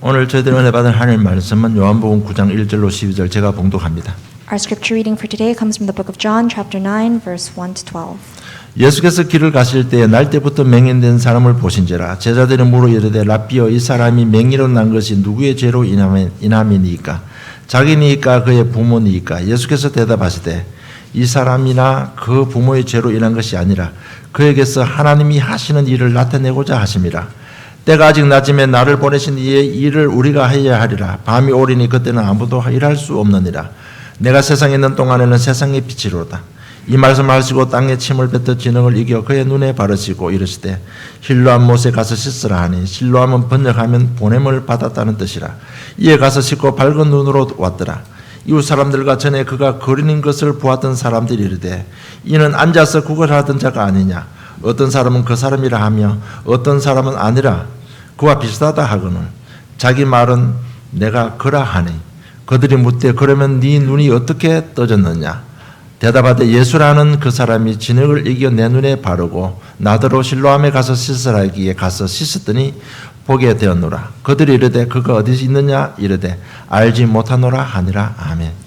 오늘 저희들 은혜 받은 하나님 말씀은 요한복음 9장 1절로 12절 제가 봉독합니다. Our scripture reading for today comes from the book of John, chapter 9, verse 1 to 12. 예수께서 길을 가실 때에 날 때부터 맹인된 사람을 보신지라 제자들이 물어 이르되 라삐여 이 사람이 맹인으로 난 것이 누구의 죄로 인함이니까 자기니까 그의 부모니까 예수께서 대답하시되 이 사람이나 그 부모의 죄로 인한 것이 아니라 그에게서 하나님이 하시는 일을 나타내고자 하심이라. 때가 아직 낮음에 나를 보내신 이의 일을 우리가 해야 하리라. 밤이 오리니 그때는 아무도 일할 수 없느니라. 내가 세상에 있는 동안에는 세상의 빛이로다. 이 말씀을 하시고 땅에 침을 뱉어 진흙을 이겨 그의 눈에 바르시고 이르시되 실로암 못에 가서 씻으라 하니 실로암은 번역하면 보냄을 받았다는 뜻이라. 이에 가서 씻고 밝은 눈으로 왔더라. 이웃 사람들과 전에 그가 거리는 것을 보았던 사람들이 이르되 이는 앉아서 구걸하던 자가 아니냐. 어떤 사람은 그 사람이라 하며 어떤 사람은 아니라 그와 비슷하다 하거늘 자기 말은 내가 그라 하니 그들이 묻되 그러면 네 눈이 어떻게 떠졌느냐. 대답하되 예수라는 그 사람이 진흙을 이겨 내 눈에 바르고 나더러 실로암에 가서 씻으라 하기에 가서 씻었더니 보게 되었노라. 그들이 이르되 그가 어디 있느냐 이르되 알지 못하노라 하니라. 아멘.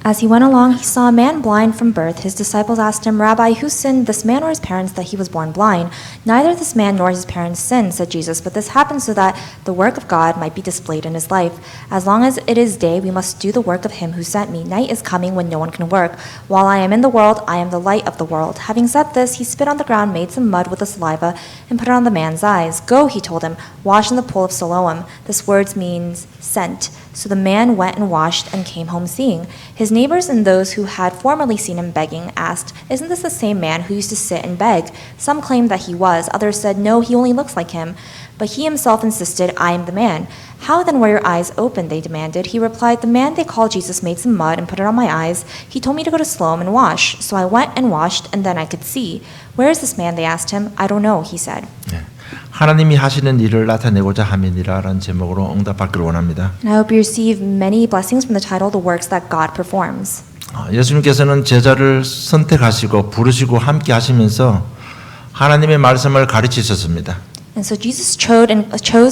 As he went along, he saw a man blind from birth. His disciples asked him, Rabbi, who sinned, this man or his parents, that he was born blind? Neither this man nor his parents sinned, said Jesus, but this happened so that the work of God might be displayed in his life. As long as it is day, we must do the work of him who sent me. Night is coming when no one can work. While I am in the world, I am the light of the world. Having said this, he spit on the ground, made some mud with the saliva, and put it on the man's eyes. Go, he told him, wash in the pool of Siloam. This word means sent. So the man went and washed and came home seeing. His neighbors and those who had formerly seen him begging asked, Isn't this the same man who used to sit and beg? Some claimed that he was. Others said, No, he only looks like him. But he himself insisted, I am the man. How then were your eyes opened? They demanded. He replied, The man they called Jesus made some mud and put it on my eyes. He told me to go to Siloam and wash. So I went and washed, and then I could see. Where is this man? They asked him. I don't know, he said. 하나님이 하시는 일을 나타내고자 함이니라라는 제목으로 응답받기를 원합니다. And I hope you receive many blessings from the title, The Works That God Performs. 예수님께서는 제자를 선택하시고 부르시고 함께 하시면서 하나님의 말씀을 가르치셨습니다. And so Jesus chose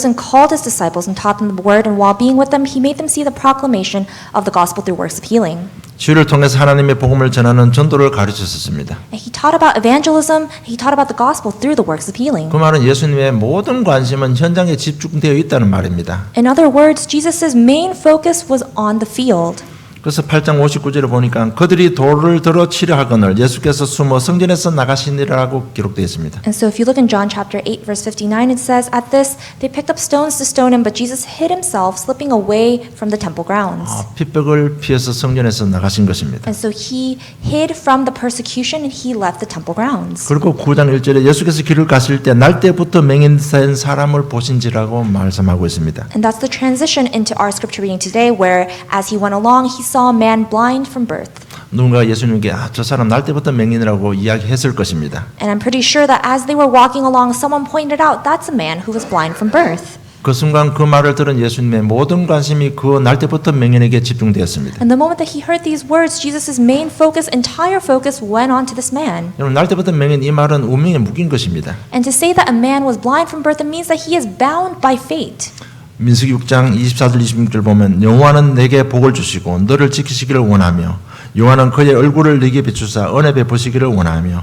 and called his disciples and taught them the word, and while being with them, he made them see the proclamation of the gospel through works of healing. 주를 통해서 하나님의 복음을 전하는 전도를 가르치셨습니다. And he taught about evangelism, he taught about the gospel through the works of healing. 그 말은 예수님의 모든 관심은 현장에 집중되어 있다는 말입니다. In other words, Jesus' main focus was on the field. 그래서 8장 59절을 보니까 그들이 돌을 들어 치려 하거늘 예수께서 숨어 성전에서 나가시니라고 기록되어 있습니다. And so if you look in John chapter 8 verse 59, it says, At this they picked up stones to stone him, but Jesus hid himself, slipping away from the temple grounds. 핏병을 피해서 성전에서 나가신 것입니다. And so he hid from the persecution and he left the temple grounds. 그리고 9장 1절에 예수께서 길을 가실 때 날 때부터 맹인된 사람을 보신지라고 말씀하고 있습니다. And that's the transition into our scripture reading today, where as he went along, he saw a man blind from birth. 누군가 예수님께 저 사람 날 때부터 맹인이라고 이야기했을 것입니다. And I'm pretty sure that as they were walking along, someone pointed out, that's a man who was blind from birth. 그 순간 그 말을 들은 예수님의 모든 관심이 그 날 때부터 맹인에게 집중되었습니다. And the moment that he heard these words, Jesus' main focus, entire focus, went on to this man. 여러분 날 때부터 맹인 이 말은 운명에 묶인 것입니다. And to say that a man was blind from birth, it means that he is bound by fate. 민수기 6장 24절 26절 보면 여호와는 내게 복을 주시고 너를 지키시기를 원하며 여호와는 그의 얼굴을 네게 비추사 은혜 베푸시기를 원하며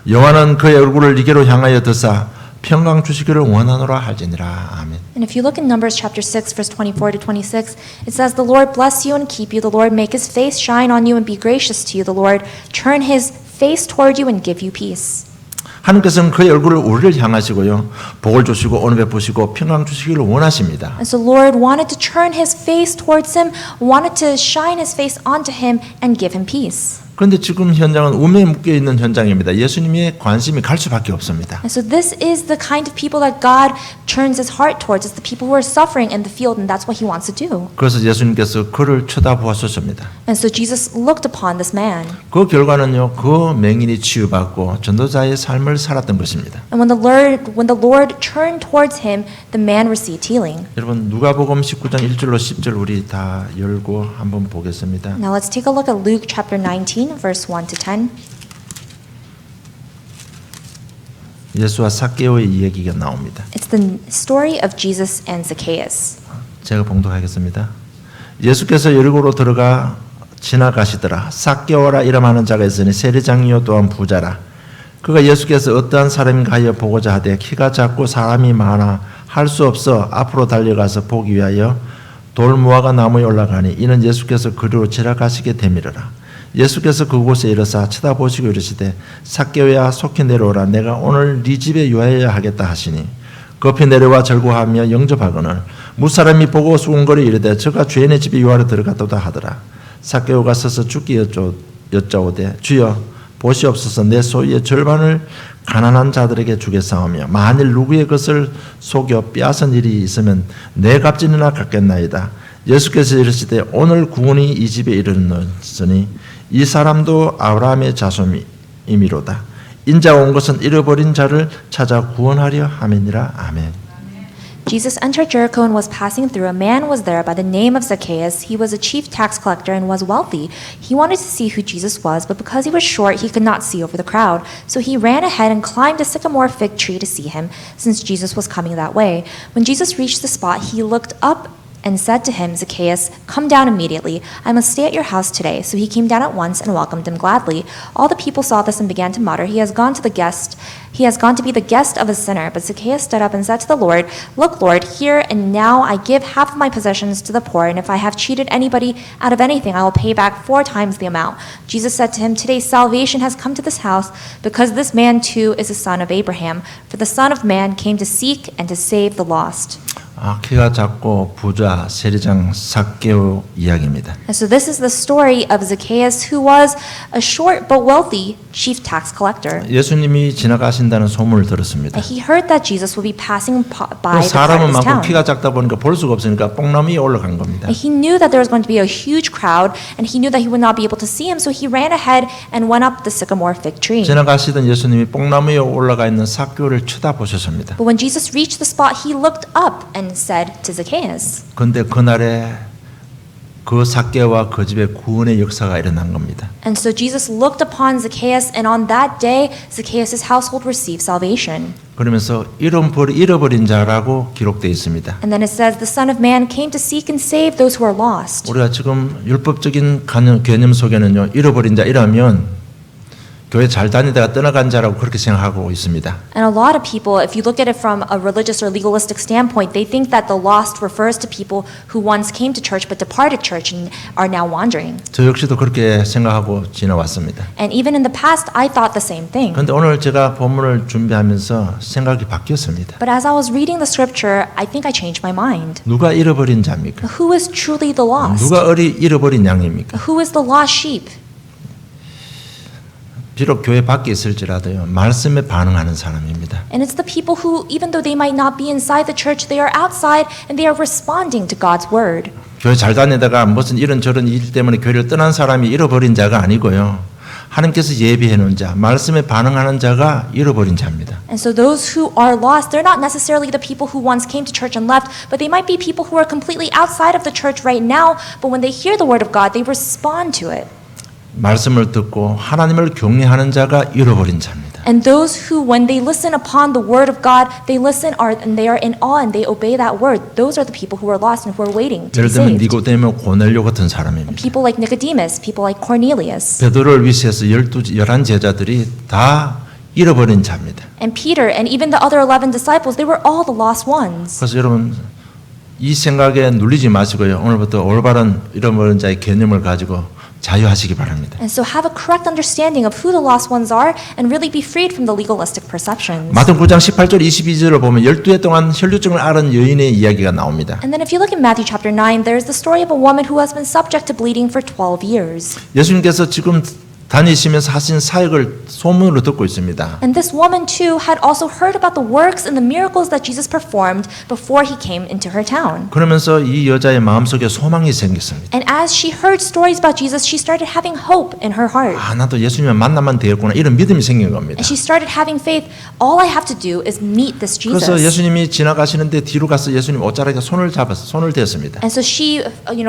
여호와는 그의 얼굴을 네게로 향하여 드사 평강 주시기를 원하노라 할지니라. 아멘. And if you look in Numbers chapter 6 verse 24 to 26, it says, The Lord bless you and keep you. The Lord make his face shine on you and be gracious to you. The Lord turn his face toward you and give you peace. 하나님께서는 그의 얼굴을 우리를 향하시고요. 복을 주시고 은혜 베푸시고 평강 주시기를 원하십니다. And so Lord wanted to turn his face towards him, wanted to shine his face onto him and give him peace. 그런데 지금 현장은 운명에 묶여 있는 현장입니다. 예수님의 관심이 갈 수밖에 없습니다. And so this is the kind of people that God turns his heart towards. It's the people who are suffering in the field, and that's what he wants to do. 그래서 예수님께서 그를 쳐다보았습니다. And so Jesus looked upon this man. 그 결과는요, 그 맹인이 치유받고 전도자의 삶을 살았던 것입니다. And when the Lord turned towards him, the man received healing. 여러분 누가복음 19장 1절로 10절 우리 다 열고 한번 보겠습니다. Now let's take a look at Luke chapter 19, verse 1 to 10. 예수와 삭개오의 이야기가 나옵니다. It's the story of Jesus and Zacchaeus. 제가 봉독하겠습니다. 예수께서 여리고로 들어가 지나가시더라. 삭개오라 이름하는 자가 있으니 세리장이요 또한 부자라. 그가 예수께서 어떠한 사람인가 하여 보고자 하되 키가 작고 사람이 많아 할 수 없어 앞으로 달려가서 보기 위하여 돌무화과 나무에 올라가니 이는 예수께서 그리로 지나가시게 되밀어라. 예수께서 그곳에 이르사 쳐다보시고 이르시되 삭개오야 속히 내려오라. 내가 오늘 네 집에 유하여야 하겠다 하시니 급히 내려와 절구하며 영접하거늘 무사람이 보고 수군거리 이르되 저가 주인의 집에 유하러 들어갔도다 하더라. 삭개오가 서서 주께 여짜오되 주여 보시옵소서 내 소유의 절반을 가난한 자들에게 주겠사오며 만일 누구의 것을 속여 빼앗은 일이 있으면 내 값진이나 갚겠나이다. 예수께서 이르시되 오늘 구원이 이 집에 이르렀으니 이 사람도 아브라함의 자손이미로다. 인자가 온 것은 잃어버린 자를 찾아 구원하려 함이니라. 아멘. Jesus entered Jericho and was passing through. A man was there by the name of Zacchaeus. He was a chief tax collector and was wealthy. He wanted to see who Jesus was, but because he was short, he could not see over the crowd. So he ran ahead and climbed a sycamore fig tree to see him, since Jesus was coming that way. When Jesus reached the spot, he looked up and said to him, Zacchaeus, come down immediately. I must stay at your house today. So he came down at once and welcomed him gladly. All the people saw this and began to mutter, He has gone to be the guest of a sinner. But Zacchaeus stood up and said to the Lord, Look, Lord, here and now I give half of my possessions to the poor, and if I have cheated anybody out of anything, I will pay back 4 times the amount. Jesus said to him, Today salvation has come to this house, because this man too is a son of Abraham. For the Son of Man came to seek and to save the lost. 키가 작고 부자 세리장 삭개오 이야기입니다. And so this is the story of Zacchaeus, who was a short but wealthy chief tax collector. 예수님이 지나가신다는 소문을 들었습니다. And he heard that Jesus would be passing by the part 사람은 of his 많고 town. 키가 작다 보니까 볼 수가 없으니까 뽕나무 위에 올라간 겁니다. And he knew that there was going to be a huge crowd, and he knew that he would not be able to see him, so he ran ahead and went up the sycamore fig tree. 지나가시던 예수님이 뽕나무 위에 올라가 있는 삭개오를 쳐다보셨습니다. But when Jesus reached the spot, he looked up and said to Zacchaeus. 그런데 그날에 그 삭개오와 그 집에 구원의 역사가 일어난 겁니다. And so Jesus looked upon Zacchaeus, and on that day, Zacchaeus' household received salvation. 그러면서 잃어버린 자라고 기록되어 있습니다. And then it says, the Son of Man came to seek and save those who are lost. 우리가 지금 율법적인 개념 속에는요, 잃어버린 자 이라면 교회 잘 다니다가 떠나간 자라고 그렇게 생각하고 있습니다. And a lot of people, if you look at it from a religious or legalistic standpoint, they think that the lost refers to people who once came to church but departed church and are now wandering. 저 역시도 그렇게 생각하고 지나왔습니다. And even in the past, I thought the same thing. 그런데 오늘 제가 본문을 준비하면서 생각이 바뀌었습니다. But as I was reading the scripture, I think I changed my mind. 누가 잃어버린 자입니까? Who is truly the lost? 누가 잃어버린 양입니까? Who is the lost sheep? 비록 교회 밖에 있을지라도요, 말씀에 반응하는 사람입니다. And it's the people who, even though they might not be inside the church, they are outside and they are responding to God's word. 교회 잘 다니다가 무슨 이런저런 일 때문에 교회를 떠난 사람이 잃어버린 자가 아니고요. 하나님께서 예비해 놓은 자, 말씀에 반응하는 자가 잃어버린 자입니다. And so those who are lost, they're not necessarily the people who once came to church and left, but they might be people who are completely outside of the church right now, but when they hear the word of God, they respond to it. 말씀을 듣고 하나님을 경외하는 자가 잃어버린 자입니다. And those who, when they listen upon the word of God, they listen and they are in awe and they obey that word. Those are the people who are lost and who are waiting to be 예를 들면 saved. 니고데모, 고넬료 같은 사람입니다. People like Nicodemus, people like Cornelius. 베드로를 위시해서 11 제자들이 다 잃어버린 자입니다. And Peter and even the other 11 disciples, they were all the lost ones. 그래서 여러분 이 생각에 눌리지 마시고요. 오늘부터 올바른 잃어버린 자의 개념을 가지고 자유하시기 바랍니다. And so have a correct understanding of who the lost ones are and really be freed from the legalistic perceptions. 마태복음 9장 18절 22절을 보면 12해 동안 혈류증을 앓은 여인의 이야기가 나옵니다. And then if you look in Matthew chapter 9, there's the story of a woman who has been subject to bleeding for 12 years. 예수님께서 지금 다니시면서 하신 사역을 소문으로 듣고 있습니다. And this woman too had also heard about the works and the miracles that Jesus performed before he came into her town. 그러면서 이 여자의 마음속에 소망이 생겼습니다. And as she heard stories about Jesus, she started having hope in her heart. 아, 나도 예수님을 만나면 되겠구나 이런 믿음이 생긴 겁니다. And she started having faith. All I have to do is meet this 그래서 Jesus. 예수님이 지나가시는데 뒤로 가서 예수님 옷자락에 손을 대었습니다. And so she,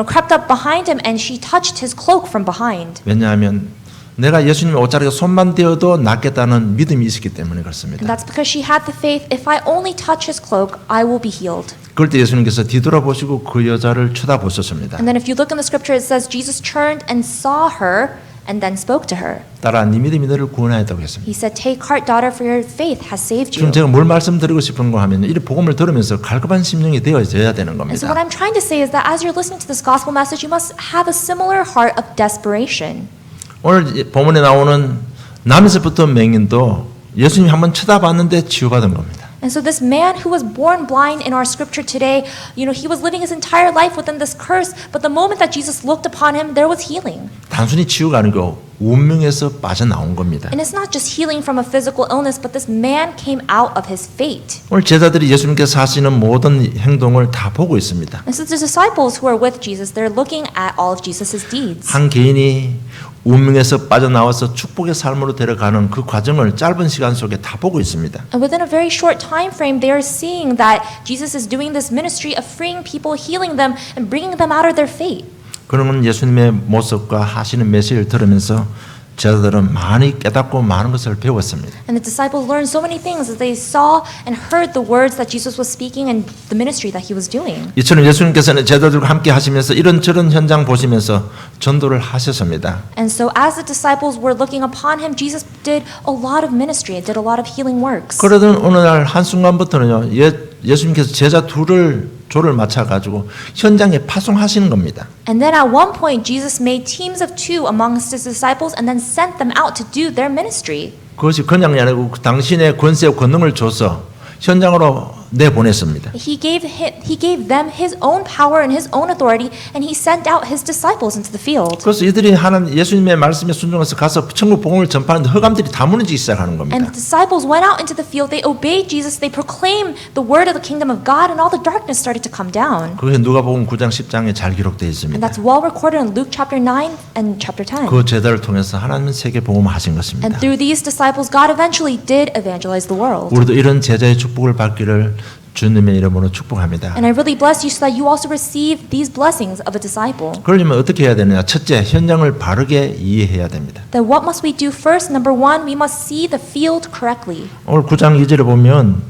crept up behind him and she touched his cloak from behind. 왜냐하면 내가 예수님의 옷자락에 손만 대어도 낫겠다는 믿음이 있었기 때문에 And 그렇습니다. that's because she had the faith, if I only touch his cloak, I will be healed. 그럴 때 예수님께서 뒤돌아보시고 그 여자를 쳐다보셨습니다. And then if you look in the scripture, it says Jesus turned and saw her and then spoke to her. 따라 네 믿음이 너를 구원하였다고 했습니다. He said, take heart, daughter, for your faith has saved 지금 you. 제가 뭘 말씀드리고 싶은 거 하면 이 복음을 들으면서 갈급한 심령이 되어져야 되는 And so what 겁니다. I'm trying to say is that as you're listening to this gospel message, you must have a similar heart of desperation. 오늘 본문에 나오는 남에서부터 맹인도 예수님이 한번 쳐다봤는데 치유받은 겁니다. And so this man who was born blind in our scripture today, he was living his entire life within this curse, but the moment that Jesus looked upon him, there was healing. 단순히 치유가 아니고 운명에서 빠져나온 겁니다. And it's not just healing from a physical illness, but this man came out of his fate. 오늘 제자들이 예수님께서 하시는 모든 행동을 다 보고 있습니다. And so the disciples who are with Jesus, they're looking at all of Jesus' deeds. 한 개인이 운명에서 빠져나와서 축복의 삶으로 데려가는 그 과정을 짧은 시간 속에 다 보고 있습니다. And within a very short time frame, they are seeing that Jesus is doing this ministry of freeing people, healing them, and bringing them out of their fate. 그러면 예수님의 모습과 하시는 메시지를 들으면서 제자들은 많이 깨닫고 많은 것을 배웠습니다. And the disciples learned so many things as they saw and heard the words that Jesus was speaking and the ministry that he was doing. 이처럼 예수님께서는 제자들과 함께 하시면서 이런저런 현장 보시면서 전도를 하셨습니다. And so as the disciples were looking upon him, Jesus did a lot of ministry and did a lot of healing works. 그러던 어느 날 한순간부터는요, 예수님께서 제자 둘을 조를 맞춰가지고 현장에 파송하시는 겁니다. And then at one point, Jesus made teams of two amongst his disciples and then sent them out to do their ministry. 그것이 그냥이 아니고 당신의 권세와 권능을 줘서 현장으로 내보냈습니다. He gave them his own power and his own authority, and he sent out his disciples into the field. 그래서 이들이 하나님 예수님의 말씀에 순종해서 가서 천국 복음을 전파하는데 흑암들이 다 무너지기 시작하는 겁니다. And the disciples went out into the field, they obeyed Jesus, they proclaimed the word of the kingdom of God, and all the darkness started to come down. 그게 누가복음 9장 10장에 잘 기록되어 And 있습니다. that's well recorded in Luke chapter 9 and chapter 10. 그 제자를 통해서 하나님은 세계 복음하신 것입니다. And through these disciples, God eventually did evangelize the world. 우리도 이런 제자의 축복을 받기를 주님의 이름으로 축복합니다. And I really bless you so that you also receive these blessings of a disciple. 그러려면 어떻게 해야 되느냐? 첫째, 현장을 바르게 이해해야 됩니다. Then what must we do first? Number one, we must see the field correctly. 오늘 9장 2절에 보면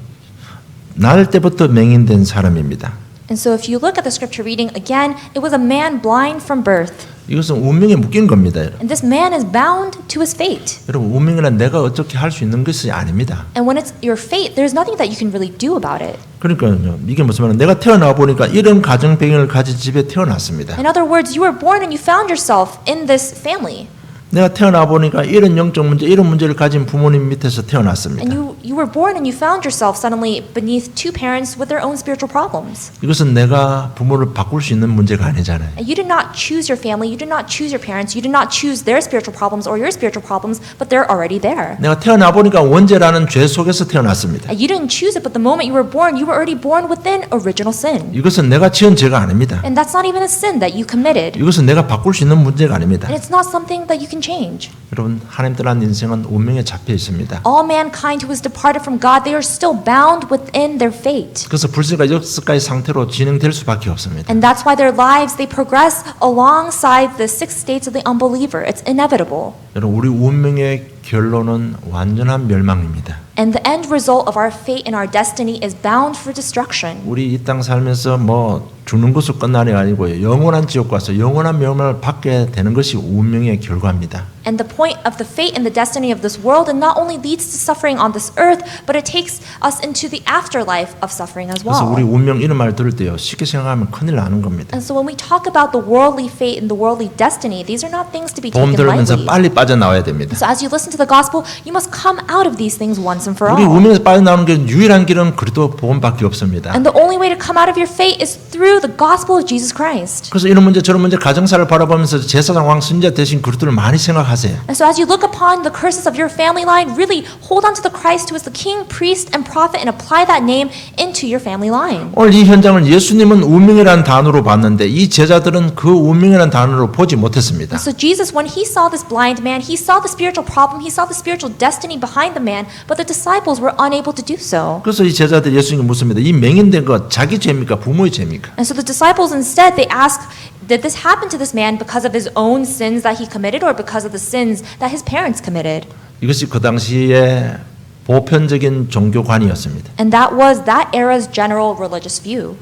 날 때부터 맹인된 사람입니다. And so if you look at the scripture reading again, it was a man blind from birth. 이것은 운명에 묶인 겁니다. And this man is bound to his fate. 여러분, 운명이란 내가 어떻게 할 수 있는 것이 아닙니다. And when it's your fate, there's nothing that you can really do about it. 그러니까요, 이게 무슨 말이냐? 내가 태어나 보니까 이런 가정 배경을 가진 집에 태어났습니다. In other words, you were born and you found yourself in this family. 내가 태어나 보니까 이런 영적 문제, 이런 문제를 가진 부모님 밑에서 태어났습니다. And you were born and you found yourself suddenly beneath two parents with their own spiritual problems. 이것은 내가 부모를 바꿀 수 있는 문제가 아니잖아요. And you did not choose your family, you did not choose your parents, you did not choose their spiritual problems or your spiritual problems, but they're already there. 내가 태어나 보니까 원죄라는 죄 속에서 태어났습니다. And you didn't choose it, but the moment you were already born within original sin. 이것은 내가 지은 죄가 아닙니다. And that's not even a sin that you committed. 이것은 내가 바꿀 수 있는 문제가 아닙니다. And it's not something that you can change. 여러분, 하나님 떠난 인생은 운명에 잡혀 있습니다. All mankind who is departed from God, they are still bound within their fate. 그래서 불신과 역습과의 상태로 진행될 수밖에 없습니다. And that's why their lives, they progress alongside the six states of the unbeliever. It's inevitable. 여러분, 우리 운명의 결론은 완전한 멸망입니다. And the end result of our fate and our destiny is bound for destruction. 우리 이 땅 살면서 뭐 죽는 것으로 끝나는 게 아니고요. 영원한 지옥 가서 영원한 멸망을 받게 되는 것이 운명의 결과입니다. And the point of the fate and the destiny of this world, it not only leads to suffering on this earth, but it takes us into the afterlife of suffering as 그래서 우리 well. 운명 이런 말 들을 때요. 쉽게 생각하면 큰일 나는 겁니다. And so when we talk about the worldly fate and the worldly destiny, these are not things to be 복음 taken 들으면서 lightly. 빨리 빠져나와야 됩니다. So as you listen to the gospel, you must come out of these things once and for 우리 all. 운명에서 빠져나오는 게 유일한 길은 그리스도 복음밖에 없습니다. And the only way to come out of your fate is through the gospel of Jesus Christ. 그래서 이런 문제 저런 문제 가정사를 바라보면서 제사장 왕 선지자 대신 그리스도를 많이 생각하세요. And so as you look upon the curses of your family line, really hold on to the Christ who is the king, priest, and prophet and apply that name into your family line. 오늘 이 현장을 예수님은 운명이라는 단어로 봤는데 이 제자들은 그 운명이라는 단어로 보지 못했습니다. So Jesus, when he saw this blind man, he saw the spiritual problem, he saw the spiritual destiny behind the man, but the disciples were unable to do so. 그래서 이 제자들이 예수님께 묻습니다. 이 맹인된 것 자기 죄입니까? 부모의 죄입니까? And so the disciples instead, they ask, did this happen to this man because of his own sins that he committed or because of the sins that his parents committed? 이것이 그 당시에 보편적인 종교관이었습니다. And that was that era's general religious view.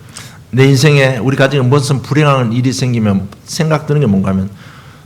내 인생에 우리 가정에 무슨 불행한 일이 생기면 생각드는 게 뭔가 하면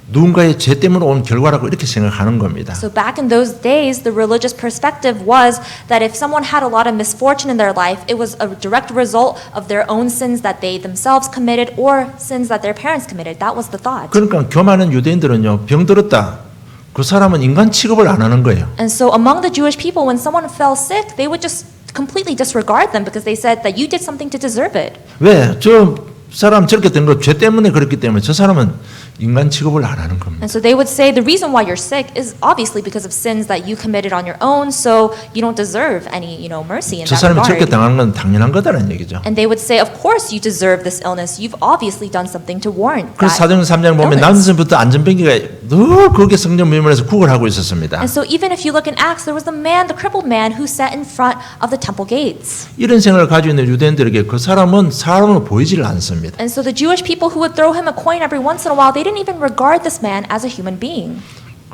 누군가의 죄 때문에 온 결과라고 이렇게 생각하는 겁니다. So back in those days, the religious perspective was that if someone had a lot of misfortune in their life, it was a direct result of their own sins that they themselves committed or sins that their parents committed. That was the thought. 그러니까 교만한 유대인들은요, 병들었다. 그 사람은 인간 취급을 안 하는 거예요. And so among the Jewish people, when someone fell sick, they would just completely disregard them because they said that you did something to deserve it. 왜? 저 사람 저렇게 된 거 죄 때문에 그렇기 때문에 저 사람은 인간 취급을 안 하는 겁니다. And so they would say the reason why you're sick is obviously because of sins that you committed on your own, so you don't deserve any, mercy in 저 that 사람이 저렇게 regard. 당한 건 당연한 거다라는 얘기죠. And they would say, of course you deserve this illness. You've obviously done something to warrant 그래서 that 사도행 3장 보면 illness. 남선부터 안전병기가 늘 그렇게 성전 문면에서 구걸하고 있었습니다. And so even if you look in Acts, there was the crippled man who sat in front of the temple gates. 이런 생각을 가지고 있는 유대인들에게 그 사람은 사람으로 보이지를 않습니다. And so the Jewish people who would throw him a coin every once in a while, they didn't even regard this man as a human being.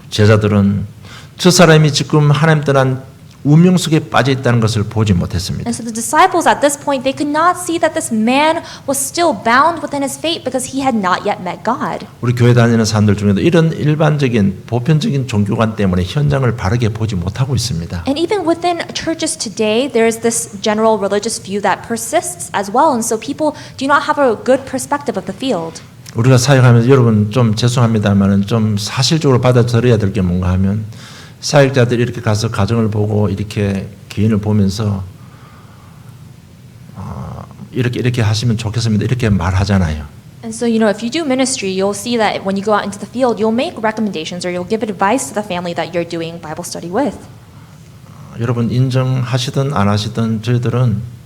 제자들은 저 사람이 지금 하나님 떠난 운명 속에 빠져 있다는 것을 보지 못했습니다. And so the disciples at this point, they could not see that this man was still bound within his fate because he had not yet met God. 우리 교회 다니는 사람들 중에도 이런 일반적인 보편적인 종교관 때문에 현장을 바르게 보지 못하고 있습니다. And even within churches today, there is this general religious view that persists as well. And so people do not have a good perspective of the field. 우리가 사역하면서 여러분 좀 죄송합니다만은 좀 사실적으로 받아들여야 될 게 뭔가 하면 사역자들이 이렇게 가서 가정을 보고 이렇게 개인을 보면서 이렇게 하시면 좋겠습니다. 이렇게 말하잖아요. And so, if you do ministry, you'll see that when you go out into the field, you'll make recommendations or you'll give advice to the family that you're doing Bible study with. 여러분 인정하시든 안 하시든 저희들은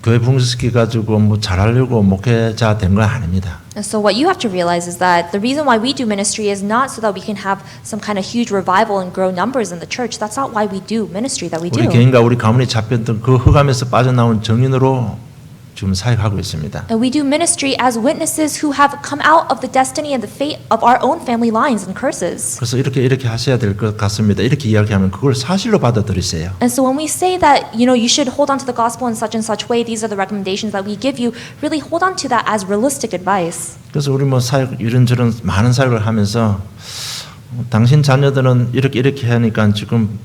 교회 붕괴시켜 가지고 뭐 잘하려고 목회자 된 건 아닙니다. And so what you have to realize is that the reason why we do ministry is not so that we can have some kind of huge revival and grow numbers in the church. That's not why we do ministry that we 우리 do. 개인과 우리 가문이 잡혔던 그 흑암에서 빠져나온 정인으로 지금 사역하고 있습니다. And we do ministry as witnesses who have come out of the destiny and the fate of our own family lines and curses. 그래서 이렇게 하셔야 될 것 같습니다. 이렇게 이야기하면 그걸 사실로 받아들이세요. And so when we say that, you should hold on to the gospel in such and such way, these are the recommendations that we give you, really hold on to that as realistic advice. 그래서 우리 뭐 사역 이런저런 많은 사역을 하면서 당신 자녀들은 이렇게 하니까 지금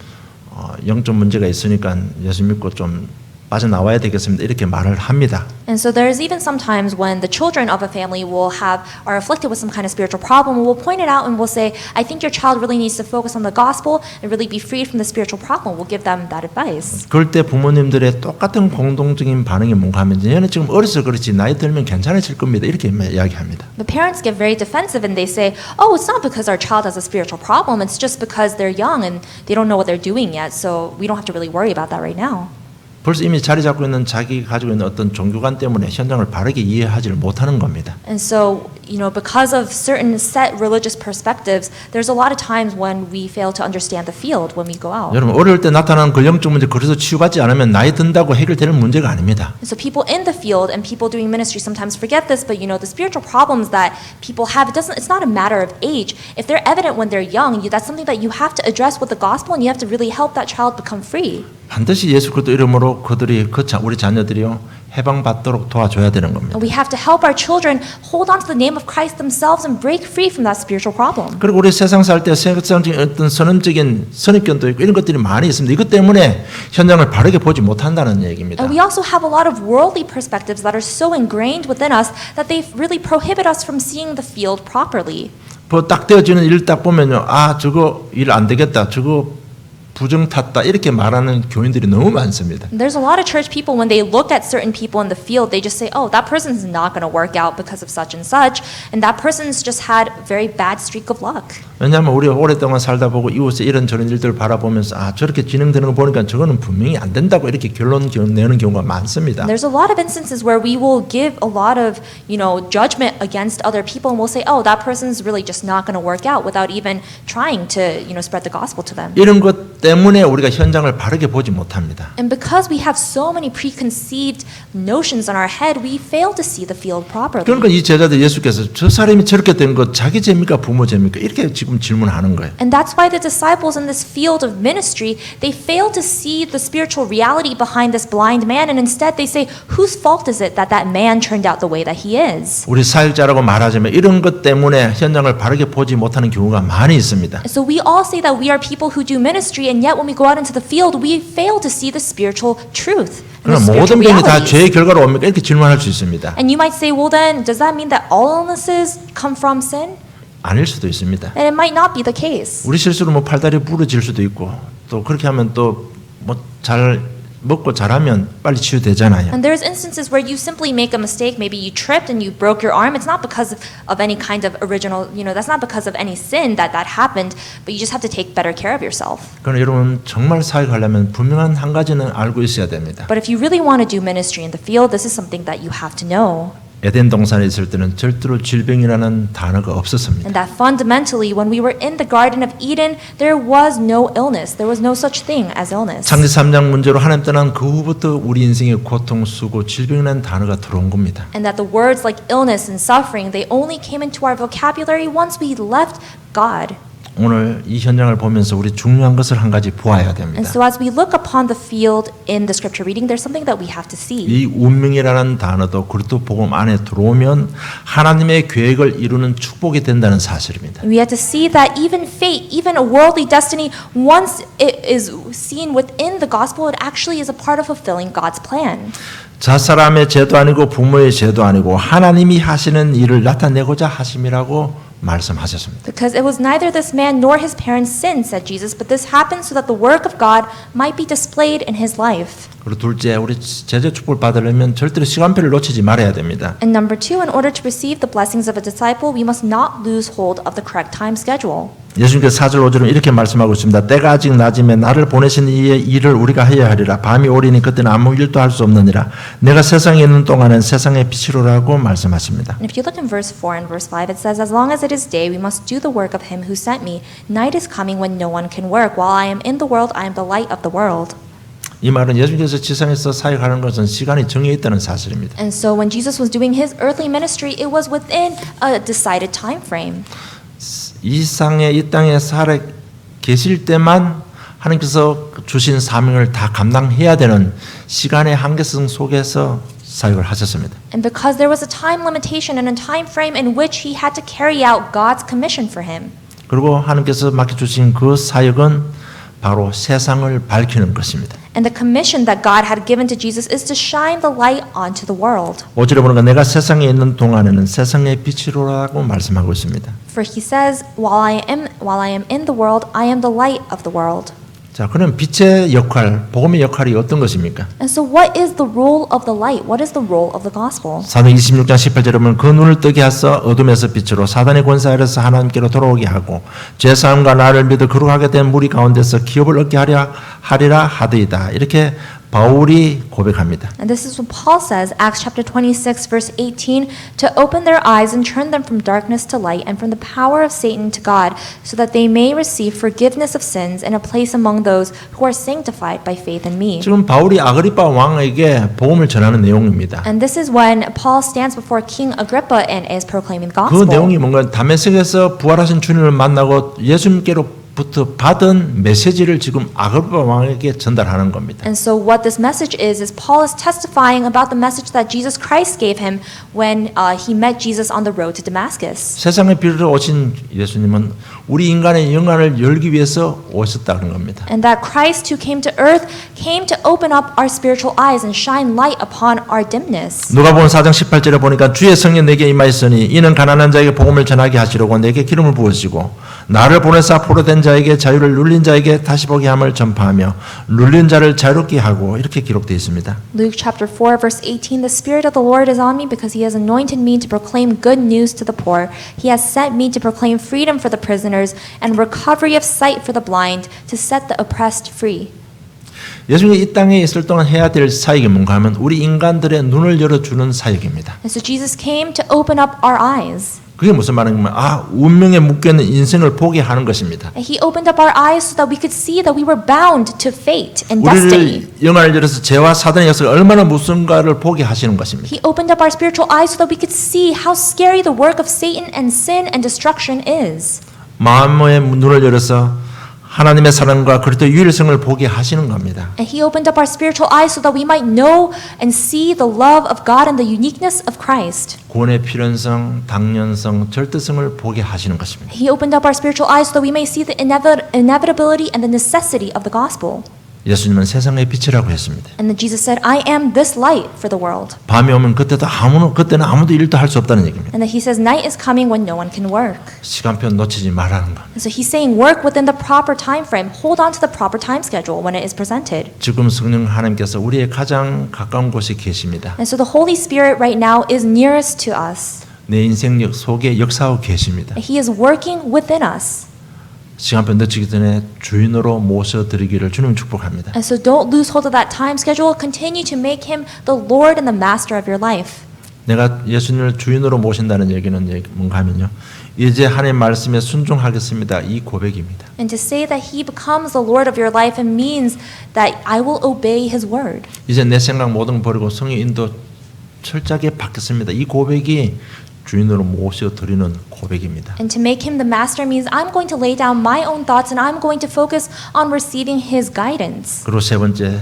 영적 문제가 있으니까 예수 믿고 좀 빠져나와야 되겠습니다. 이렇게 말을 합니다. And so there's even sometimes when the children of a family are afflicted with some kind of spiritual problem, we'll point it out and we'll say, I think your child really needs to focus on the gospel and really be freed from the spiritual problem. We'll give them that advice. 그럴 때 부모님들의 똑같은 공동적인 반응이 뭔가 하면 얘는 지금 어려서 그렇지 나이 들면 괜찮아질 겁니다. 이렇게 이야기합니다. The parents get very defensive and they say, oh, it's not because our child has a spiritual problem, it's just because they're young and they don't know what they're doing yet, so we don't have to really worry about that right now. 벌써 이미 자리 잡고 있는 자기 가지고 있는 어떤 종교관 때문에 현장을 바르게 이해하지를 못하는 겁니다. And so, because of certain set religious perspectives, there's a lot of times when we fail to understand the field when we go out. 여러분 어릴 때 나타나는 그 영적 문제 그래서 치유받지 않으면 나이 든다고 해결되는 문제가 아닙니다. And so people in the field and people doing ministry sometimes forget this, but the spiritual problems that people have, it's not a matter of age. If they're evident when they're young, that's something that you have to address with the gospel and you have to really help that child become free. 반드시 예수 그리스도 이름으로 우리 자녀들이요 해방받도록 도와줘야 되는 겁니다. And we have to help our children hold on to the name of Christ themselves and break free from that spiritual problem. 그리고 우리 세상 살 때 세상적인 어떤 선언적인 선입견도 있고 이런 것들이 많이 있습니다. 이것 때문에 현장을 바르게 보지 못한다는 얘기입니다. And we also have a lot of worldly perspectives that are so ingrained within us that they really prohibit us from seeing the field properly. 딱 되어지는 일 딱 보면요, 저거 일 안 되겠다, 저거 부정 탔다 이렇게 말하는 교인들이 너무 많습니다. There's a lot of church people when they look at certain people in the field, they just say, "Oh, that person's not going to work out because of such and such, and that person's just had a very bad streak of luck." 왜냐하면 우리가 오랫동안 살다 보고 이웃에 이런저런 일들을 바라보면서 저렇게 진행되는 거 보니까 저거는 분명히 안 된다고 이렇게 결론 내는 경우가 많습니다. There's a lot of instances where we will give a lot of, judgment against other people, and we'll say, "Oh, that person's really just not going to work out," without even trying to, spread the gospel to them. 이런 것 것 때문에 우리가 현장을 바르게 보지 못합니다. And because we have so many preconceived notions in our head, we fail to see the field properly. 그러니까 이 제자들 예수께서 저 사람이 저렇게 된 것 자기 죄입니까 부모 죄입니까 이렇게 지금 질문하는 거예요. And that's why the disciples in this field of ministry, they fail to see the spiritual reality behind this blind man, and instead they say, whose fault is it that that man turned out the way that he is? 우리 사역자라고 말하자면 이런 것 때문에 현장을 바르게 보지 못하는 경우가 많이 있습니다. And so we all say that we are people who do ministry, and yet when we go out into the field, we fail to see the spiritual truth. And the 그럼 spiritual 모든 병이 다 realities. 죄의 결과로 옵니까? 이렇게 질문할 수 있습니다. And you might say, well then, does that mean that all illnesses come from sin? 아닐 수도 있습니다. And it might not be the case. 우리 실수로 뭐 팔다리 부러질 수도 있고 또 그렇게 하면 또 뭐 잘 먹고 잘하면 빨리 치유되잖아요. And there's instances where you simply make a mistake. Maybe you tripped and you broke your arm. It's not because of any kind of original, that's not because of any sin that happened, but you just have to take better care of yourself. 그러나 여러분 정말 사역하려면 분명한 한 가지는 알고 있어야 됩니다. But if you really want to do ministry in the field, this is something that you have to know. 에덴 동산에 있을 때는 절대로 질병이라는 단어가 없었습니다. And that fundamentally, when we were in the Garden of Eden, there was no illness. There was no such thing as illness. 창세 3장 문제로 하나님 떠난 그 후부터 우리 인생에 고통, 수고, 질병이라는 단어가 들어온 겁니다. And that the words like illness and suffering, they only came into our vocabulary once we left God. 오늘 이 현장을 보면서 우리 중요한 것을 한 가지 보아야 됩니다. And so as we look upon the field in the scripture reading, there's something that we have to see. 이 운명이라는 단어도 그리스도 복음 안에 들어오면 하나님의 계획을 이루는 축복이 된다는 사실입니다. We have to see that even fate, even a worldly destiny, once it is seen within the gospel, it actually is a part of fulfilling God's plan. 자사람의 죄도 아니고 부모의 죄도 아니고 하나님이 하시는 일을 나타내고자 하심이라고 말씀하셨습니다. Because it was neither this man nor his parents' sin, said Jesus, but this happened so that the work of God might be displayed in his life. 그리고 둘째, 우리 제자 축복을 받으려면 절대로 시간표를 놓치지 말아야 됩니다. And number two, in order to receive the blessings of a disciple, we must not lose hold of the correct time schedule. 예수님께서 4절 5절은 이렇게 말씀하고 있습니다. 때가 아직 낮이매 나를 보내신 이의 일을 우리가 해야 하리라. 밤이 오리니 그때는 아무 일도 할 수 없느니라. 내가 세상에 있는 동안은 세상의 빛이로라고 말씀하십니다. And if you look in verse 4 and verse 5, it says, as long as it is day, we must do the work of him who sent me. Night is coming when no one can work. While I am in the world, I am the light of the world. 이 말은 예수님께서 지상에서 사역하는 것은 시간이 정해 있다는 사실입니다. And so when Jesus was doing his earthly ministry, it was within a decided time frame. 이 땅에 살아 계실 때만 하나님께서 주신 사명을 다 감당해야 되는 시간의 한계성 속에서 사역을 하셨습니다. And because there was a time limitation and a time frame in which he had to carry out God's commission for him. 그리고 하나님께서 맡겨주신 그 사역은 바로 세상을 밝히는 것입니다. And the commission that God had given to Jesus is to shine the light onto the world. 5절에 보니까 내가 세상에 있는 동안에는 세상의 빛이로라고 말씀하고 있습니다. For he says, while I am in the world, I am the light of the world. 자, 그럼 빛의 역할, 복음의 역할이 어떤 것입니까? And so what is the role of the light? What is the role of the gospel? 사도행 26장 18절에 보면 그 눈을 뜨게 하사 어둠에서 빛으로 사단의 권세 아래서 하나님께로 돌아오게 하고 죄사함과 나를 믿어 거룩하게 된 무리 가운데서 기업을 얻게 하리라 하더이다. 이렇게 바울이 고백합니다. And this is what Paul says, Acts chapter 26, verse 18, to open their eyes and turn them from darkness to light and from the power of Satan to God, so that they may receive forgiveness of sins and a place among those who are sanctified by faith in me. 지금 바울이 아그리파 왕에게 복음을 전하는 내용입니다. And this is when Paul stands before King Agrippa and is proclaiming the 그 gospel. 내용이 뭔가 다메섹에서 부활하신 주님을 만나고 예수님께로부터 받은 메시지를 지금 아그리파 왕에게 전달하는 겁니다. And so what this message is Paul is testifying about the message that Jesus Christ gave him when he met Jesus on the road to Damascus. 세상의 빛으로 오신 예수님은 우리 인간의 영안을 열기 위해서 오셨다는 겁니다. And that Christ who came to earth came to open up our spiritual eyes and shine light upon our dimness. 누가복음 4장 18절에 보니까 주의 성령 내게 임하였으니 이는 가난한 자에게 복음을 전하게 하시려고 내게 기름을 부으시고 나를 보내사 포로된 자에게 자유를 눌린 자에게 다시 보게 함을 전파하며 눌린 자를 자유롭게 하고 이렇게 기록되어 있습니다. Luke chapter 4 verse 18, the Spirit of the Lord is on me because he has anointed me to proclaim good news to the poor. He has sent me to proclaim freedom for the prisoners and recovery of sight for the blind, to set the oppressed free. 예수님이 이 땅에 있을 동안 해야 될 사역이 뭔가 하면 우리 인간들의 눈을 열어주는 사역입니다. And so Jesus came to open up our eyes. 그게 무슨 말이냐면 운명에 묶여있는 인생을 보게 하는 것입니다. And he opened up our eyes so that we could see that we were bound to fate and destiny. 우리를 영안을 열어서 죄와 사단의 역사가 얼마나 무서운가를 보게 하시는 것입니다. He opened up our spiritual eyes so that we could see how scary the work of Satan and sin and destruction is. 마음의 눈을 열어서 하나님의 사랑과 그리스도의 유일성을 보게 하시는 겁니다. And he opened up our spiritual eyes so that we might know and see the love of God and the uniqueness of Christ. 구원의 필연성, 당연성, 절대성을 보게 하시는 것입니다. He opened up our spiritual eyes so that we may see the inevitability and the necessity of the gospel. 예수님은 세상의 빛이라고 했습니다. And then Jesus said, I am this light for the world. 밤이 오면 그때는 아무도 일도 할 수 없다는 얘기입니다. And then he says, night is coming when no one can work. 시간표 놓치지 말라는 것. And so he's saying, work within the proper time frame. Hold on to the proper time schedule when it is presented. 지금 성령 하나님께서 우리의 가장 가까운 곳에 계십니다. And so the Holy Spirit right now is nearest to us. 내 인생 속에 역사하고 계십니다. He is working within us. 시간표 놓치기 전에 주인으로 모셔드리기를 주님 축복합니다. And so don't lose hold of that time schedule. Continue to make him the Lord and the master of your life. 내가 예수님을 주인으로 모신다는 얘기는 뭔가 하면요. 이제 하나님 말씀에 순종하겠습니다. 이 고백입니다. And to say that he becomes the Lord of your life it means that I will obey his word. 이제 내 생각 모든 거 버리고 성의 인도 철저하게 받겠습니다. 이 고백이 주인으로 모셔드리는 고백입니다. And to make him the master means I'm going to lay down my own thoughts and I'm going to focus on receiving his guidance. 그리고 세 번째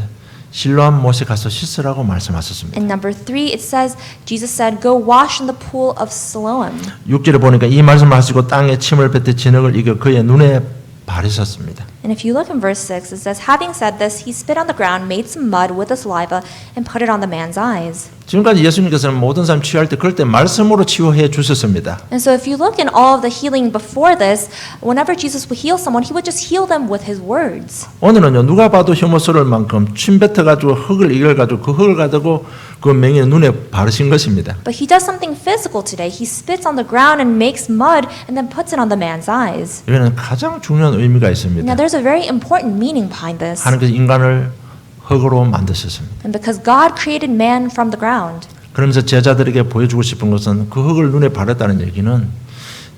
실로암 못에 가서 씻으라고 말씀하셨습니다. And number 3 it says Jesus said go wash in the pool of Siloam. 6절에 보니까 이 말씀을 하시고 땅에 침을 뱉어 진흙을 이겨 그의 눈에 바르셨습니다. And if you look in verse 6 it says having said this he spit on the ground made some mud with the saliva and put it on the man's eyes. 지금까지 예수님께서는 모든 사람 치유할 때 그럴 때 말씀으로 치유해 주셨습니다. And so if you look in all of the healing before this, whenever Jesus would heal someone, he would just heal them with his words. 오늘은요 누가 봐도 혐오스러울 만큼 침 뱉어가지고 흙을 이겨가지고 그 흙을 가지고 그 맹인의 눈에 바르신 것입니다. But he does something physical today. He spits on the ground and makes mud and then puts it on the man's eyes. 여기는 가장 중요한 의미가 Now 있습니다. there's a very important meaning behind this. 하나님께서 인간을 흙으로 만드셨습니다. And because God created man from the ground. 그러면서 제자들에게 보여주고 싶은 것은 그 흙을 눈에 바랐다는 얘기는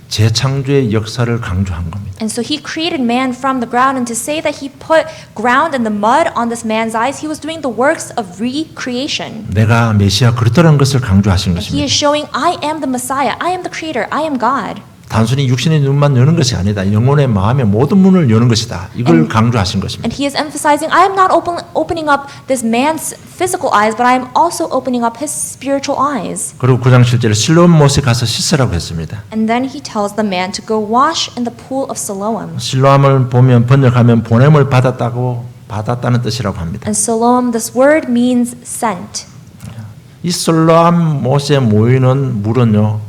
재창조의 역사를 강조한 겁니다. And so he created man from the ground and to say that he put ground and the mud on this man's eyes, he was doing the works of recreation. 내가 메시아 그리스도라는 것을 강조하신 He 것입니다. is showing I am the Messiah, I am the creator, I am God. 단순히 육신의 눈만 여는 것이 아니다. 영혼의 마음의 모든 문을 여는 것이다. 이걸 강조하신 것입니다. And he is emphasizing, I am not opening up this man's physical eyes, but I am also opening up his spiritual eyes. 그리고 9장 7절에 실로암 못에 가서 씻으라고 했습니다. And then he tells the man to go wash in the pool of Siloam. 실로암을 보면 번역하면 보냄을 받았다는 뜻이라고 합니다. And Siloam, this word means sent. 이 실로암 못에 모이는 물은요.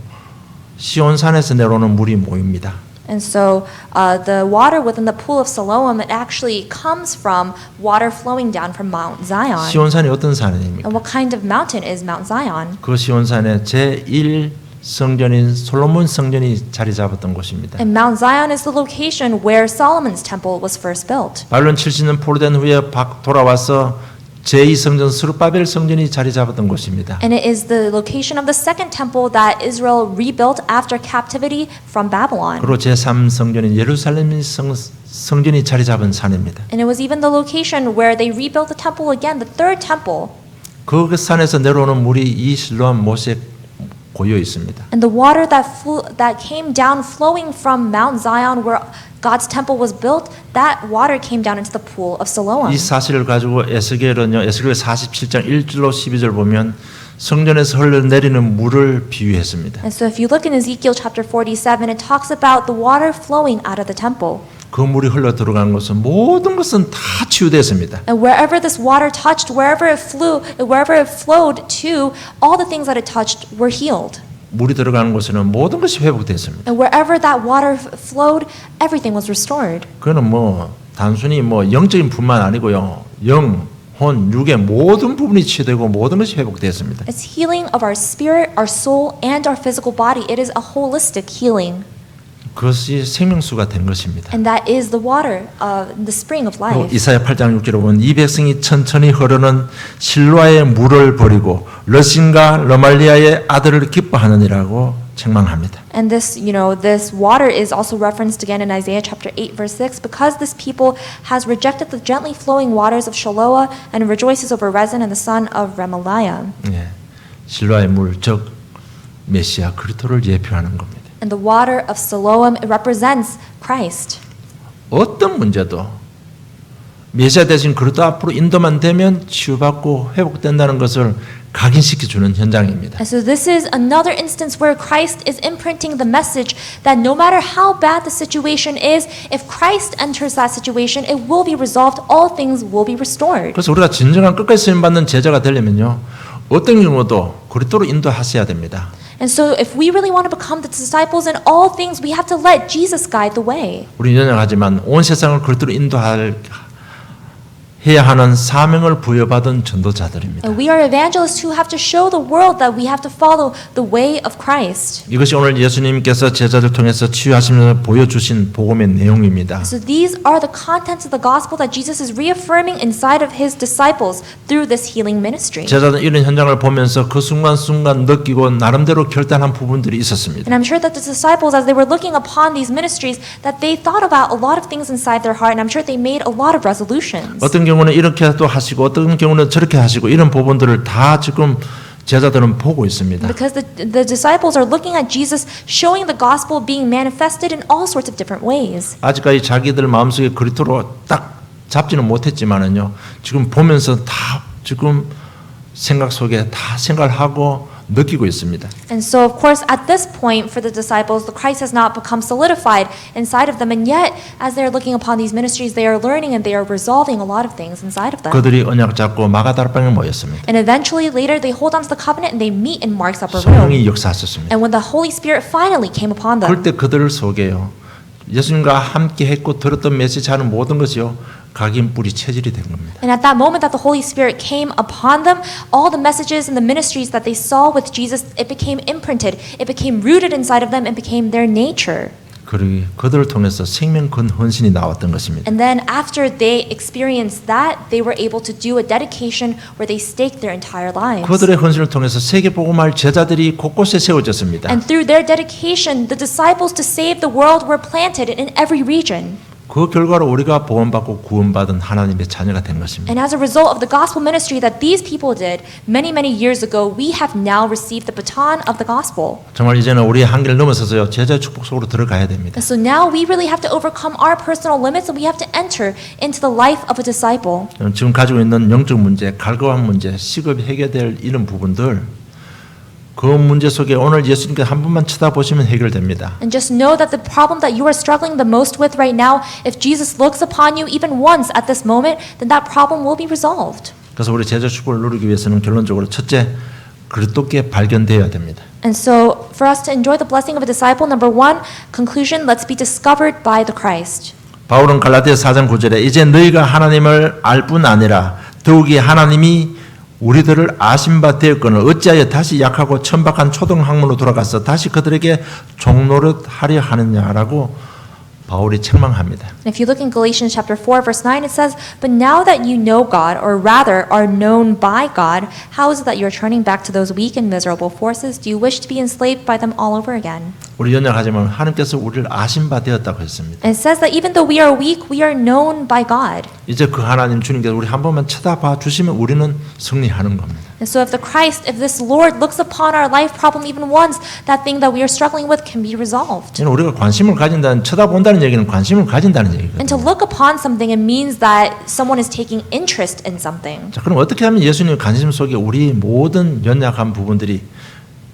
시온산에서 내려오는 물이 모입니다. And so the water within the pool of Siloam, it actually comes from water flowing down from Mount Zion. 시온산이 어떤 산입니까? And what kind of mountain is Mount Zion? 그 시온산에 제1 성전인 솔로몬 성전이 자리 잡았던 곳입니다. And Mount Zion is the location where Solomon's temple was first built. 바벨론 70년 포로된 후에 돌아와서 제2성전 스룹바벨 성전이 자리 잡았던 곳입니다. And it is the location of the second temple that Israel rebuilt after captivity from Babylon. 그리고 제3성전인 예루살렘 성전이 자리 잡은 산입니다. And it was even the location where they rebuilt the temple again, the third temple. 그 산에서 내려오는 물이 이 실로암 못에 고여 있습니다. And the water that came down flowing from Mount Zion where God's temple was built, that water came down into the pool of Siloam. 이 사실을 가지고 에스겔은요. 에스겔 47장 1절로 12절 보면 성전에서 흘러내리는 물을 비유했습니다. And so if you look in Ezekiel chapter 47, it talks about the water flowing out of the temple. 그 물이 흘러 들어간 것은 모든 것은 다 치유됐습니다. And wherever this water touched, wherever it flowed to, all the things that it touched were healed. 물이 들어가는 곳에는 모든 것이 회복됐습니다. And wherever that water flowed, everything was restored. 그는 단순히 영적인 뿐만 아니고요. 영, 혼, 육의 모든 부분이 치유되고 모든 것이 회복됐습니다. It's healing of our spirit, our soul, and our physical body. It is a holistic healing. 그것이 생명수가 된 것입니다. And that is the water, the spring of life. 이사야 8장 6절에 보면 이 백성이 천천히 흐르는 실로아의 물을 버리고 러신과 러말리아의 아들을 기뻐하느니라고 책망합니다. And this, this water is also referenced again in Isaiah chapter 8 verse 6. Because this people has rejected the gently flowing waters of Shiloah and rejoices over Rezin and the son of Remaliah. 예, 실로아의 물, 즉 메시아 그리스도를 예표하는 겁니다. And the water of Siloam, it represents Christ. 어떤 문제도 메시아 대신 그리스도 앞으로 인도만 되면 치유받고 회복된다는 것을 각인시켜주는 현장입니다. And so this is another instance where Christ is imprinting the message that no matter how bad the situation is, if Christ enters that situation, it will be resolved, all things will be restored. 그래서 우리가 진정한 끝까지 쓰임받는 제자가 되려면요, 어떤 경우도 그리스도로 인도하셔야 됩니다. And so if we really want to become the disciples in all things, we have to let Jesus guide the way. 우리 연약하지만 온 세상을 그리스도로 해야 하는 사명을 부여받은 전도자들입니다. And we are evangelists who have to show the world that we have to follow the way of Christ. 이것이 오늘 예수님께서 제자들 통해서 치유하시면서 보여주신 복음의 내용입니다. So these are the contents of the gospel that Jesus is reaffirming inside of his disciples through this healing ministry. 제자들은 이런 현장을 보면서 그 순간순간 느끼고 나름대로 결단한 부분들이 있었습니다. And I'm sure that the disciples, as they were looking upon these ministries, that they thought about a lot of things inside their heart, and I'm sure they made a lot of resolutions. 어떤 경우는 이렇게 또 하시고 어떤 경우는 저렇게 하시고 이런 부분들을 다 지금 제자들은 보고 있습니다. Because the disciples are looking at Jesus showing the gospel being manifested in all sorts of different ways. 아직까지 자기들 마음속에 그리스도로 딱 잡지는 못했지만은요, 지금 보면서 다 지금 생각 속에 다 생각을 하고 느끼고 있습니다. And so, of course, at this point for the disciples, the Christ has not become solidified inside of them, and yet, as they are looking upon these ministries, they are learning and they are resolving a lot of things inside of them. 그들이 언약 잡고 마가다락방에 모였습니다. And eventually, later, they hold on to the covenant and they meet in Mark's upper room. 성령이 역사하셨습니다. And when the Holy Spirit finally came upon them, 그럴 때 그들 속에요, 예수님과 함께 했고 들었던 메시지하는 모든 것이요, 각인 뿌리 체질이 된 겁니다. and at that moment that the Holy Spirit came upon them, all the messages and the ministries that they saw with Jesus, it became imprinted, it became rooted inside of them, and became their nature. 그러기 그들을 통해서 생명 건 헌신이 나왔던 것입니다. And then after they experienced that, they were able to do a dedication where they staked their entire lives. 그들의 헌신을 통해서 세계 복음할 제자들이 곳곳에 세워졌습니다. And through their dedication, the disciples to save the world were planted in every region. 그 결과로 우리가 복음받고 구원받은 하나님의 자녀가 된 것입니다. And as a result of the gospel ministry that these people did many years ago, we have now received the baton of the gospel. 정말 이제는 우리의 한계를 넘어서서요, 제자의 축복 속으로 들어가야 됩니다. And so now we really have to overcome our personal limits and we have to enter into the life of a disciple. 지금 가지고 있는 영적 문제, 갈급한 문제, 시급히 해결될 이런 부분들, 그 문제 속에 오늘 예수님께 한 번만 쳐다보시면 해결됩니다. And just know that the problem that you are struggling the most with right now, if Jesus looks upon you even once at this moment, then that problem will be resolved. 그래서 우리 제자 축복을 누리기 위해서는 결론적으로 첫째, 그리스도께 발견되어야 됩니다. And so for us to enjoy the blessing of a disciple, number one, conclusion, let's be discovered by the Christ. 바울은 갈라디아 4장 9절에 이제 너희가 하나님을 알 뿐 아니라 더욱이 하나님이 우리들을 아신 바 되었거늘 어찌하여 다시 약하고 천박한 초등학문으로 돌아가서 다시 그들에게 종노릇 하려 하느냐라고 바울이 책망합니다. And if you look in Galatians chapter 4 verse 9, it says, "But now that you know God, or rather are known by God, how is it that you are turning back to those weak and miserable forces? Do you wish to be enslaved by them all over again?" 우리 연약하지만 하나님께서 우리를 아신 바 되었다고 했습니다. And it says that even though we are weak, we are known by God. 이제 그 하나님 주님께서 우리 한 번만 쳐다봐 주시면 우리는 승리하는 겁니다. And so if the Christ, if this Lord looks upon our life problem even once, that thing that we are struggling with can be resolved. 우리가 관심을 가진다는, 쳐다본다는 얘기는 관심을 가진다는 얘기거든요. And to look upon something, it means that someone is taking interest in something. 자, 그럼 어떻게 하면 예수님 관심 속에 우리 모든 연약한 부분들이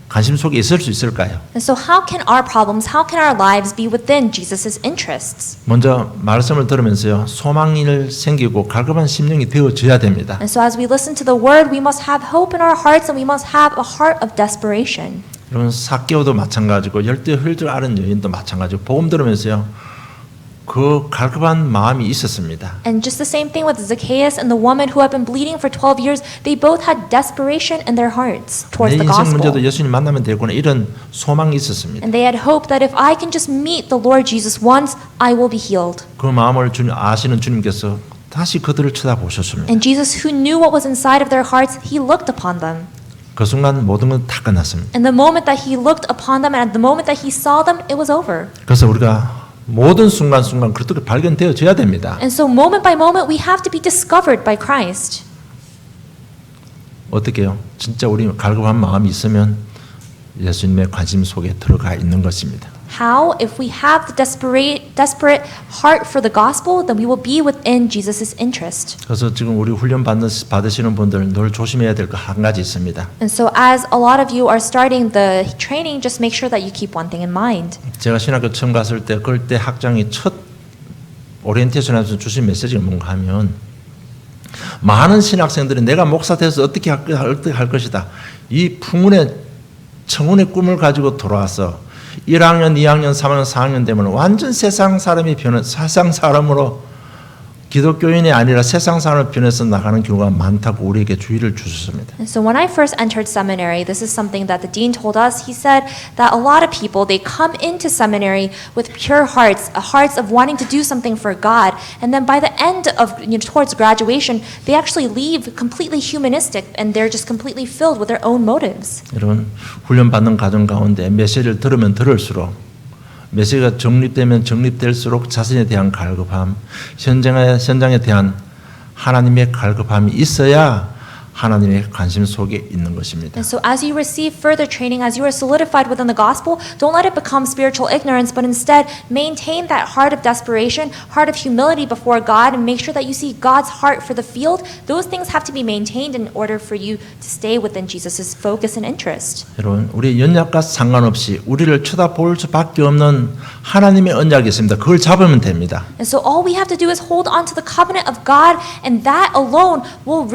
관심 속에 있을 수 있을까요? And so how can our problems, how can our lives be within Jesus' interests? 먼저 말씀을 들으면서요, 소망이 생기고 갈급한 심령이 되어져야 됩니다. And so as we listen to the word, we must have hope in our hearts and we must have a heart of desperation. 여러분 삭개오도 마찬가지고 열대 혈들 앓은 여인도 마찬가지고 복음 들으면서요, 그 갈급한 마음이 있었습니다. And just the same thing with Zacchaeus and the woman who had been bleeding for 12 years, they both had desperation in their hearts towards 내 the 인생 문제도 gospel. 예수님 만나면 되구나 이런 소망이 있었습니다. And they had hope that if I can just meet the Lord Jesus once, I will be healed. 그 마음을 아시는 주님께서 다시 그들을 쳐다보셨습니다. And Jesus, who knew what was inside of their hearts, he looked upon them. 그 순간 모든 건 다 끝났습니다. And the moment that he looked upon them and the moment that he saw them, it was over. 그래서 우리가 모든 순간순간 그렇게 발견되어져야 됩니다. And so moment by moment, we have to be discovered by Christ. 어떻게요? 진짜 우리 갈급한 마음이 있으면 예수님의 관심 속에 들어가 있는 것입니다. How? If we have the desperate heart for the gospel, then we will be within Jesus' interest. 그래서 지금 우리 훈련 받으시는 분들 늘 조심해야 될 거 한 가지 있습니다. And so as a lot of you are starting the training, just make sure that you keep one thing in mind. 제가 신학교 처음 갔을 때 그때 학장이 첫 오리엔테이션에서 주신 메시지가 뭔가 하면 많은 신학생들이 내가 목사 돼서 어떻게 할 것이다. 이 풍운의 청운의 꿈을 가지고 돌아와서 1학년, 2학년, 3학년, 4학년 되면 완전 세상 사람이 세상 사람으로 기독교인이 아니라 세상 사람을 변해서 나가는 경우가 많다고 우리에게 주의를 주셨습니다. And so when I first entered seminary, this is something that the dean told us. He said that a lot of people, they come into seminary with pure hearts, hearts of wanting to do something for God. And then by the end of, towards graduation, they actually leave completely humanistic and they're just completely filled with their own motives. 여러분, 훈련받는 과정 가운데 메시지를 들으면 들을수록 메시지가 정립되면 정립될수록 자신에 대한 갈급함, 현장에 대한 하나님의 갈급함이 있어야 하나님의 관심 속에 있는 것입니다. And so as you receive further training, as you are solidified within the gospel, don't let it become spiritual ignorance, but instead maintain that heart of desperation, heart of humility before God, and make sure that you see God's heart for the field. Those things have to be maintained in order for you to stay within Jesus' focus and interest. 여러분, 우리 연약과 상관없이 우리를 쳐다볼 수밖에 없는 하나님의 언약이 있습니다. 그걸 잡으면 됩니다. And so all we have to do is hold on to the covenant of God, and that alone will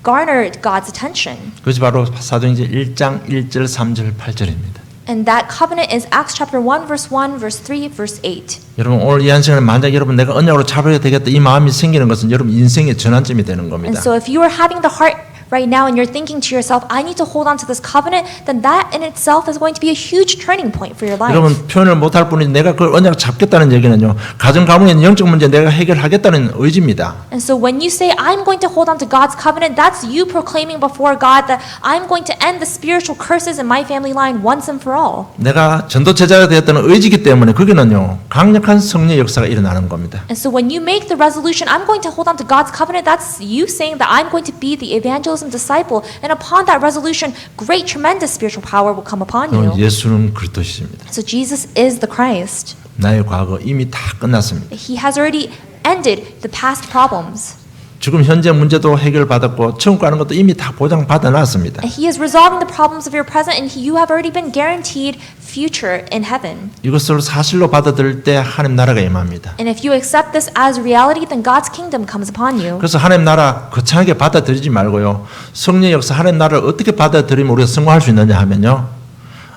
garner God's attention. 그것이 바로 사도행전 1장 1절 3절 8절입니다. And that covenant is Acts chapter 1 verse 1 verse 3 verse 8. 여러분 오늘 이 한 시간에 만약 여러분 내가 언약으로 잡아야 되겠다 이 마음이 생기는 것은 여러분 인생의 전환점이 되는 And 겁니다. so if you are having the heart right now and you're thinking to yourself, I need to hold on to this covenant, then that in itself is going to be a huge turning point for your life. 여러분 표현을 못할 뿐이지 내가 그걸 언약을 잡겠다는 얘기는요. 가정 가문에 있는 영적 문제 내가 해결하겠다는 의지입니다. And so when you say, I'm going to hold on to God's covenant, that's you proclaiming before God that I'm going to end the spiritual curses in my family line once and for all. 내가 전도 제자가 되었다는 의지기 때문에 거기는요. 강력한 성령 역사가 일어나는 겁니다. And so when you make the resolution, I'm going to hold on to God's covenant, that's you saying that I'm going to be the evangelism disciple. And upon that resolution, great, tremendous spiritual power will come upon 그럼 you. 예수는 그리스도이십니다. So Jesus is the Christ. 나의 과거 이미 다 끝났습니다. He has already ended the past problems. 지금 현재 문제도 해결받았고 천국 가는 것도 이미 다 보장받아 놨습니다. And He is resolving the problems of your present, and you have already been guaranteed future in heaven. 이것을 사실로 받아들일 때 하나님 나라가 임합니다. And if you accept this as reality, then God's kingdom comes upon you. 그래서 하나님 나라 거창하게 받아들이지 말고요. 성령 역사 하나님 나라를 어떻게 받아들이면 우리가 성공할 수 있느냐 하면요.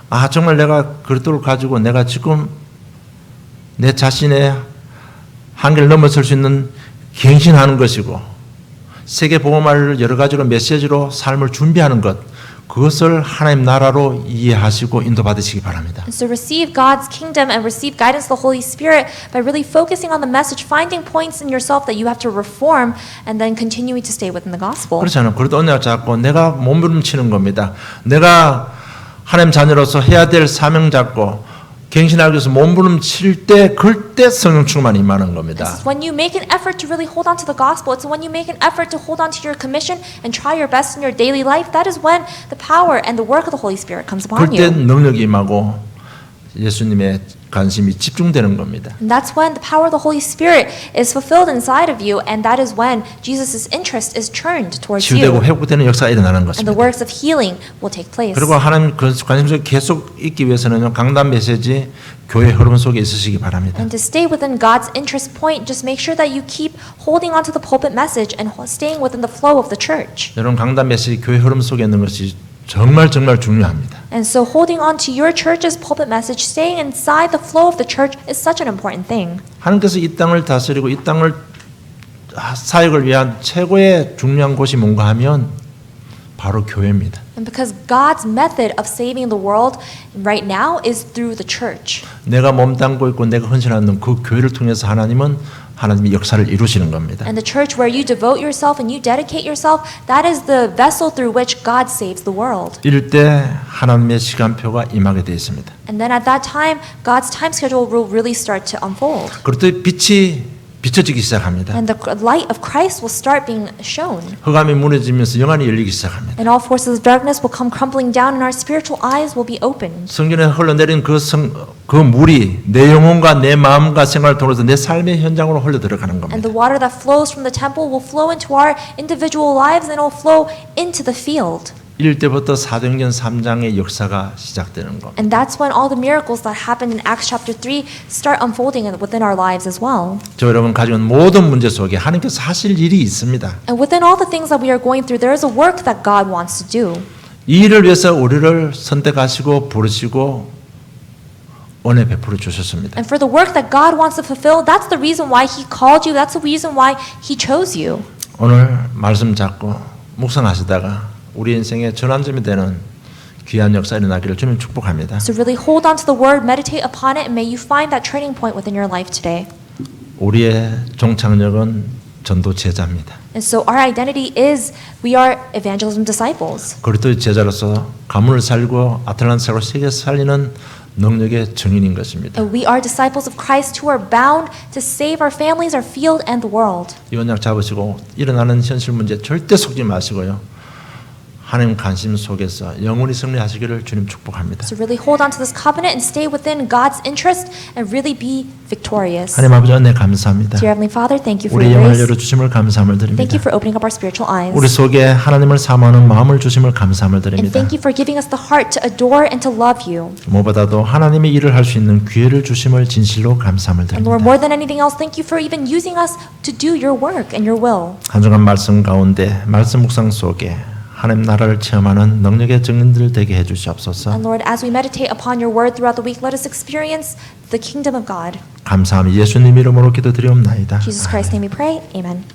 아 정말 내가 그리스도를 가지고 내가 지금 내 자신의 한계를 넘어설 수 있는 갱신하는 것이고 세계 복음화를 여러 가지로 메시지로 삶을 준비하는 것 그것을 하나님 나라로 이해하시고 인도받으시기 바랍니다. And so receive God's kingdom and receive guidance of the Holy Spirit by really focusing on the message, finding points in yourself that you have to reform, and then continuing to stay within the gospel. 그렇잖아요. 그래도 언약 잡고 내가 몸부림치는 겁니다. 내가 하나님 자녀로서 해야 될 사명 잡고 갱신하기 위해서 몸부림칠 때 그때 성령 충만이 임하는 겁니다. It's when you make an effort to really hold on to the gospel. It's when you make an effort to hold on to your commission and try your best in your daily life. That is when the power and the work of the Holy Spirit comes upon 그때 you. 능력이 임하고 예수님의 관심이 집중되는 겁니다. And that's when the power of the Holy Spirit is fulfilled inside of you, and that is when Jesus' interest is turned towards 치유되고 you. 회복되는 역사가 일어나는 And the 것입니다. works of healing will take place. 그리고 하나님 그 관심 속에 계속 있기 위해서는 강단 메시지 교회 흐름 속에 있으시기 바랍니다. And to stay within God's interest point, just make sure that you keep holding on to the pulpit message and staying within the flow of the church. 여러분 강단 메시지 교회 흐름 속에 있는 것이 정말 중요합니다. And so holding on to your church's pulpit message, staying inside the flow of the church is such an important thing. 하나님께서 이 땅을 다스리고 이 땅을 사역을 위한 최고의 중요한 곳이 뭔가 하면 바로 교회입니다. And because God's method of saving the world right now is through the church. 내가 몸담고 있고 내가 헌신하는 그 교회를 통해서 하나님은 하나님이 역사를 이루시는 겁니다. And the church where you devote yourself and you dedicate yourself, that is the vessel through which God saves the world. 이럴 때 하나님의 시간표가 임하게 되어 있습니다. And then at that time, God's time schedule will really start to unfold. 그럴 때 빛이 비춰지기 시작합니다. And the light of Christ will start being shown. 흑암이 무너지면서 영안이 열리기 시작합니다. And all forces of darkness will come crumbling down and our spiritual eyes will be opened. 성전에 흘러내린 그 물이 내 영혼과 내 마음과 생활을 통해서 내 삶의 현장으로 흘러 들어가는 And 겁니다. the water that flows from the temple will flow into our individual lives and it will flow into the field. 이럴 때부터 사도행전 3장의 역사가 시작되는 겁니다. And that's when all the miracles that happened in Acts chapter 3 start unfolding within our lives as well. 저 여러분 가지고 있는 모든 문제 속에 하나님께서 하실 일이 있습니다. And within all the things that we are going through, there is a work that God wants to do. 이 일을 위해서 우리를 선택하시고 부르시고 은혜 베풀어 주셨습니다. And for the work that God wants to fulfill, that's the reason why He called you. That's the reason why He chose you. 오늘 말씀 잡고 묵상하시다가 우리 인생의 전환점이 되는 귀한 역사 일어나기를 주님 축복합니다. So really hold on to the word, meditate upon it, and may you find that turning point within your life today. 우리의 종착역은 전도 제자입니다. And so our identity is we are evangelism disciples. 그리스도의 제자로서 가문을 살고 아틀란티스로 세계 살리는 능력의 증인인 것입니다. And we are disciples of Christ who are bound to save our families, our field, and the world. 이 언약 잡으시고 일어나는 현실 문제 절대 속지 마시고요. 하나님 관심 속에서 영원히 승리하시기를 주님 축복합니다. So really hold on to this covenant and stay within God's interest and really be victorious. 하나님 아버지 은혜 감사합니다. Dear Heavenly Father, thank you for 우리 your 영을 grace. 열어주심을 감사함을 Thank 드립니다. you for opening up our spiritual eyes. 우리 속에 하나님을 사모하는 마음을 주심을 감사함을 And 드립니다. thank you for giving us the heart to adore and to love you. 무엇보다도 하나님의 일을 할 수 있는 기회를 주심을 진실로 감사함을 And Lord, 드립니다. more than anything else, thank you for even using us to do your work and your will. 한 주간 말씀 가운데 말씀 묵상 속에 하나님 나라를 체험하는 능력의 증인들 되게 해주시옵소서. And Lord, as we meditate upon your word throughout the week, let us experience the kingdom of God. 감사함이 예수님 이름으로 기도드리옵나이다. In Jesus Christ's name we pray. Amen.